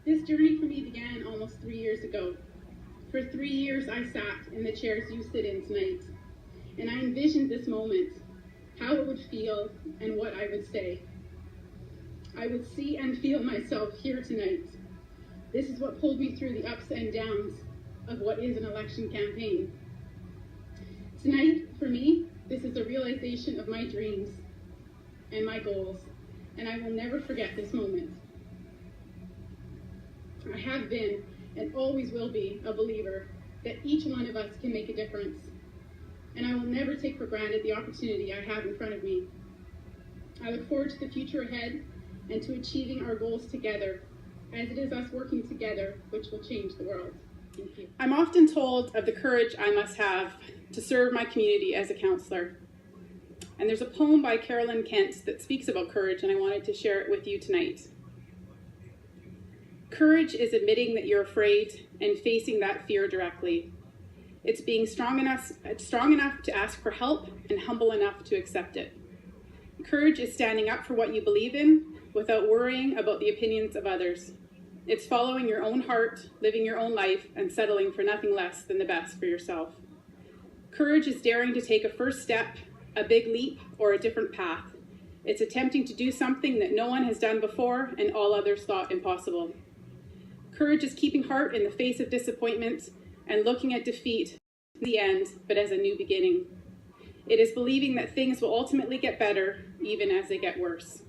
This journey for me began almost 3 years ago. For 3 years I sat in the chairs you sit in tonight, and I envisioned this moment, how it would feel and what I would say. I would see and feel myself here tonight. This is what pulled me through the ups and downs of what is an election campaign. Tonight, for me, this is a realization of my dreams and my goals, and I will never forget this moment. I have been and always will be a believer that each one of us can make a difference, and I will never take for granted the opportunity I have in front of me. I look forward to the future ahead and to achieving our goals together, as it is us working together which will change the world. Thank you. I'm often told of the courage I must have to serve my community as a councillor. And there's a poem by Carolyn Kent that speaks about courage, and I wanted to share it with you tonight. Courage is admitting that you're afraid and facing that fear directly. It's being strong enough to ask for help and humble enough to accept it. Courage is standing up for what you believe in without worrying about the opinions of others. It's following your own heart, living your own life, and settling for nothing less than the best for yourself. Courage is daring to take a first step, a big leap, or a different path. It's attempting to do something that no one has done before and all others thought impossible. Courage is keeping heart in the face of disappointment and looking at defeat in the end, but as a new beginning. It is believing that things will ultimately get better, even as they get worse.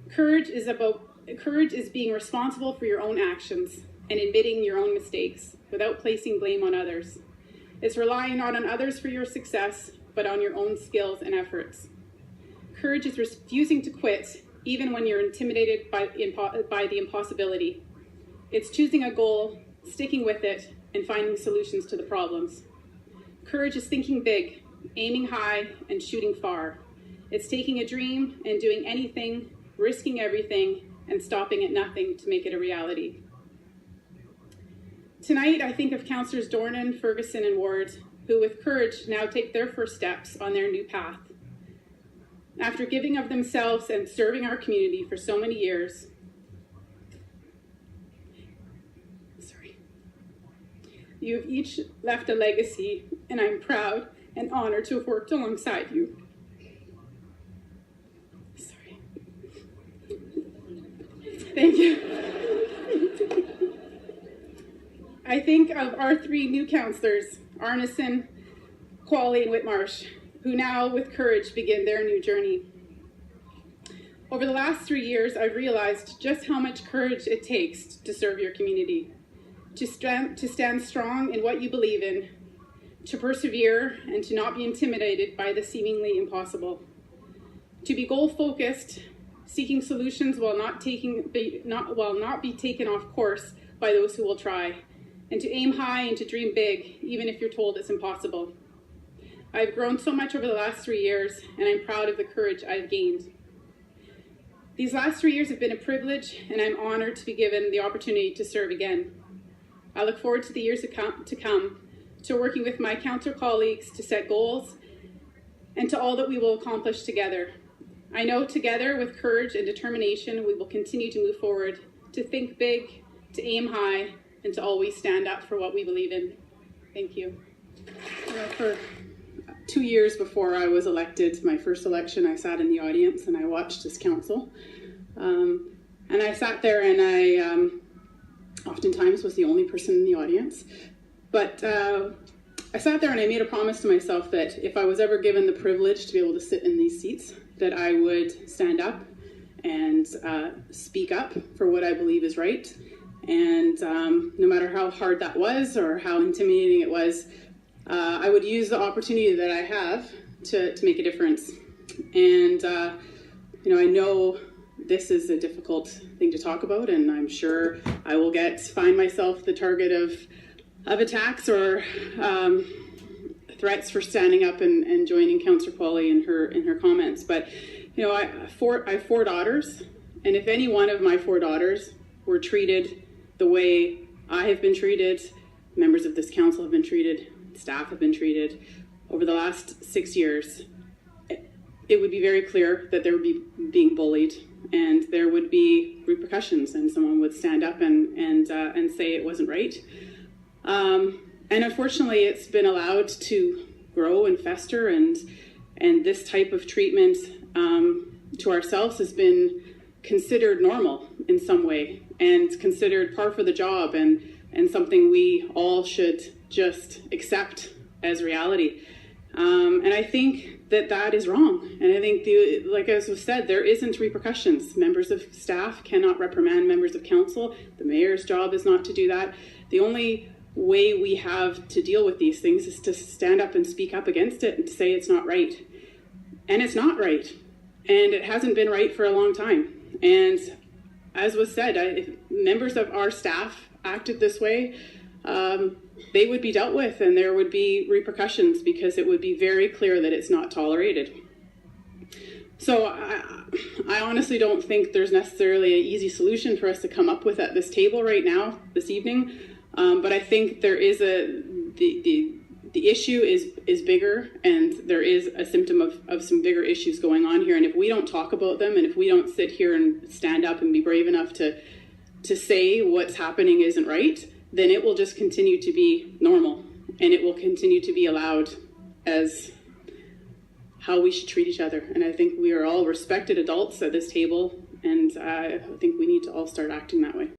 Courage is being responsible for your own actions and admitting your own mistakes without placing blame on others. It's relying not on others for your success, but on your own skills and efforts. Courage is refusing to quit, even when you're intimidated by the impossibility. It's choosing a goal, sticking with it, and finding solutions to the problems. Courage is thinking big, aiming high, and shooting far. It's taking a dream and doing anything, risking everything, and stopping at nothing to make it a reality. Tonight, I think of Councillors Dornan, Ferguson, and Ward, who with courage now take their first steps on their new path. After giving of themselves and serving our community for so many years, you have each left a legacy, and I'm proud and honored to have worked alongside you. Sorry. Thank you. I think of our three new councillors, Arneson, Qualley, and Whitmarsh, who now with courage begin their new journey. Over the last 3 years, I've realized just how much courage it takes to serve your community. To stand strong in what you believe in, to persevere, and to not be intimidated by the seemingly impossible. To be goal-focused, seeking solutions while not be taken off course by those who will try, and to aim high and to dream big, even if you're told it's impossible. I've grown so much over the last 3 years, and I'm proud of the courage I've gained. These last 3 years have been a privilege, and I'm honored to be given the opportunity to serve again. I look forward to the years to come, to working with my council colleagues to set goals, and to all that we will accomplish together. I know together, with courage and determination, we will continue to move forward, to think big, to aim high, and to always stand up for what we believe in. Thank you. For 2 years before I was elected, my first election, I sat in the audience and I watched this council. And I sat there and I oftentimes was the only person in the audience. But I sat there and I made a promise to myself that if I was ever given the privilege to be able to sit in these seats, that I would stand up and speak up for what I believe is right. And no matter how hard that was or how intimidating it was, I would use the opportunity that I have to make a difference. And I know this is a difficult thing to talk about, and I'm sure I will find myself the target of attacks or threats for standing up and joining Councillor Qualley in her comments. But I have four daughters, and if any one of my 4 daughters were treated the way I have been treated, members of this council have been treated, staff have been treated over the last 6 years, it would be very clear that they would be being bullied and there would be repercussions, and someone would stand up and say it wasn't right. And unfortunately, it's been allowed to grow and fester, and this type of treatment to ourselves has been considered normal in some way, and considered par for the job, and something we all should just accept as reality. And I think that is wrong. And I think, like as was said, there isn't repercussions. Members of staff cannot reprimand members of council. The mayor's job is not to do that. The only way we have to deal with these things is to stand up and speak up against it and to say it's not right. And it's not right. And it hasn't been right for a long time. And as was said, if members of our staff acted this way, they would be dealt with, and there would be repercussions, because it would be very clear that it's not tolerated. So I honestly don't think there's necessarily an easy solution for us to come up with at this table right now, this evening. But I think there is the issue is bigger, and there is a symptom of some bigger issues going on here. And if we don't talk about them, and if we don't sit here and stand up and be brave enough to say what's happening isn't right, then it will just continue to be normal, and it will continue to be allowed as how we should treat each other. And I think we are all respected adults at this table, and I think we need to all start acting that way.